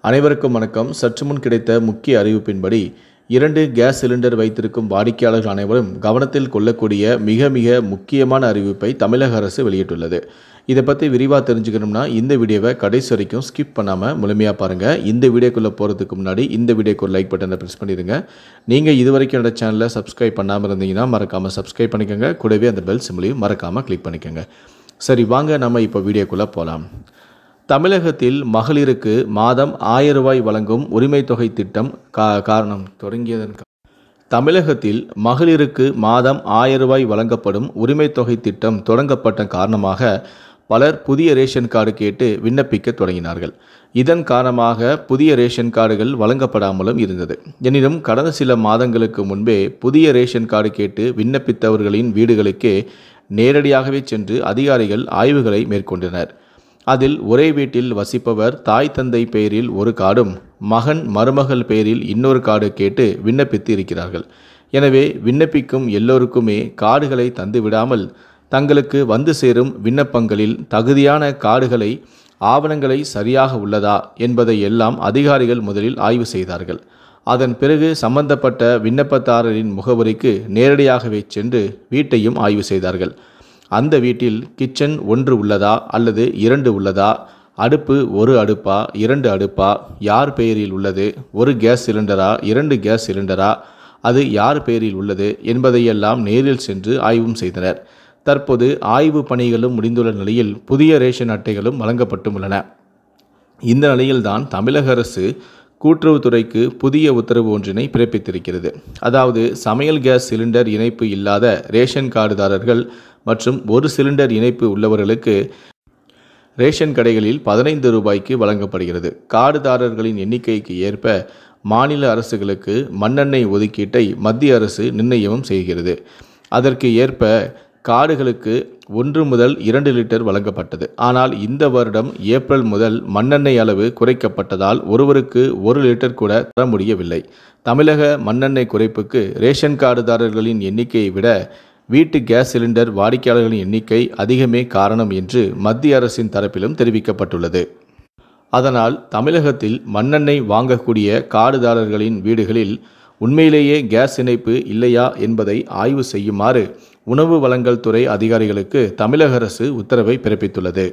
அனைவருக்கும் வணக்கம். சற்று முன் கிடைத்த முக்கிய அறிவிப்பின்படி 2 கேஸ் சிலிண்டர் வைத்திருக்கும் வாடிக்கையாளர்கள் அனைவரும் கவனத்தில் கொள்ளக்கூடிய மிக முக்கியமான அறிவிப்பை தமிழக அரசு வெளியிட்டுள்ளது. இதை பற்றி விரிவாக தெரிஞ்சுக்கணும்னா இந்த வீடியோவை கடைசி வரைக்கும் ஸ்கிப் பண்ணாமல் முழுமையாக பாருங்கள். இந்த வீடியோக்குள்ளே போகிறதுக்கு முன்னாடி இந்த வீடியோக்கு ஒரு லைக் பட்டனை ப்ரெஸ் பண்ணிடுங்க. நீங்கள் இது வரைக்கும் என்னோட சேனலை சப்ஸ்கிரைப் பண்ணாமல் இருந்தீங்கன்னா மறக்காமல் சப்ஸ்கிரைப் பண்ணிக்கோங்க. கூடவே அந்த பெல் சிம்லையும் மறக்காமல் கிளிக் பண்ணிக்கோங்க. சரி, வாங்க நம்ம இப்போ வீடியோக்குள்ளே போகலாம். தமிழகத்தில் மகளிருக்கு மாதம் 1000 ரூபாய் வழங்கும் உரிமை தொகை திட்டம் தமிழகத்தில் மகளிருக்கு மாதம் 1000 ரூபாய் வழங்கப்படும் உரிமை தொகை திட்டம் தொடங்கப்பட்ட காரணமாக பலர் புதிய ரேஷன் கார்டு கேட்டு விண்ணப்பிக்க தொடங்கினார்கள். இதன் காரணமாக புதிய ரேஷன் கார்டுகள் வழங்கப்படாமலும் இருந்தது. எனினும் கடந்த சில மாதங்களுக்கு முன்பே புதிய ரேஷன் கார்டு கேட்டு விண்ணப்பித்தவர்களின் வீடுகளுக்கே நேரடியாகவே சென்று அதிகாரிகள் ஆய்வுகளை மேற்கொண்டனர். அதில் ஒரே வீட்டில் வசிப்பவர் தாய் தந்தை பெயரில் ஒரு கார்டும் மகன் மருமகள் பெயரில் இன்னொரு கார்டு கேட்டு விண்ணப்பித்து இருக்கிறார்கள். எனவே விண்ணப்பிக்கும் எல்லோருக்குமே கார்டுகளை தந்துவிடாமல் தங்களுக்கு வந்து சேரும் விண்ணப்பங்களில் தகுதியான கார்டுகளை ஆவணங்களை சரியாக உள்ளதா என்பதை எல்லாம் அதிகாரிகள் முதலில் ஆய்வு செய்தார்கள். அதன் பிறகு சம்பந்தப்பட்ட விண்ணப்பதாரரின் முகவரிக்கு நேரடியாகவே சென்று வீட்டையும் ஆய்வு செய்தார்கள். அந்த வீட்டில் கிச்சன் 1 உள்ளதா அல்லது 2 உள்ளதா, அடுப்பு 1 அடுப்பா 2 அடுப்பா, யார் பெயரில் உள்ளது, 1 கேஸ் சிலிண்டரா 2 கேஸ் சிலிண்டரா, அது யார் பெயரில் உள்ளது என்பதையெல்லாம் நேரில் சென்று ஆய்வும் செய்தனர். தற்போது ஆய்வு பணிகளும் முடிந்துள்ள நிலையில் புதிய ரேஷன் அட்டைகளும் வழங்கப்பட்டும் உள்ளன. இந்த நிலையில்தான் தமிழக அரசு கூட்டுறவுத்துறைக்கு புதிய உத்தரவு ஒன்றினை பிறப்பித்திருக்கிறது. அதாவது சமையல் கேஸ் சிலிண்டர் இணைப்பு இல்லாத ரேஷன் கார்டுதாரர்கள் மற்றும் 1 சிலிண்டர் இணைப்பு உள்ளவர்களுக்கு ரேஷன் கடைகளில் 15 ரூபாய்க்கு வழங்கப்படுகிறது. கார்டுதாரர்களின் எண்ணிக்கைக்கு ஏற்ப மாநில அரசுகளுக்கு மண்ணெண்ணெய் ஒதுக்கீட்டை மத்திய அரசு நிர்ணயம் செய்கிறது. அதற்கு ஏற்ப கார்டுகளுக்கு 1 முதல் 2 லிட்டர் வழங்கப்பட்டது. ஆனால் இந்த வருடம் ஏப்ரல் முதல் மண்ணெண்ணெய் அளவு குறைக்கப்பட்டதால் ஒருவருக்கு 1 லிட்டர் கூட தர முடியவில்லை. தமிழக மண்ணெண்ணெய் குறைப்புக்கு ரேஷன் கார்டுதாரர்களின் எண்ணிக்கையை விட வீட்டு கேஸ் சிலிண்டர் வாடிக்கையாளர்களின் எண்ணிக்கை அதிகமே காரணம் என்று மத்திய அரசின் தரப்பிலும் தெரிவிக்கப்பட்டுள்ளது. அதனால் தமிழகத்தில் மண்ணெண்ணெய் வாங்கக்கூடிய கார்டுதாரர்களின் வீடுகளில் உண்மையிலேயே கேஸ் இணைப்பு இல்லையா என்பதை ஆய்வு செய்யுமாறு உணவு வழங்கல் துறை அதிகாரிகளுக்கு தமிழக அரசு உத்தரவை பிறப்பித்துள்ளது.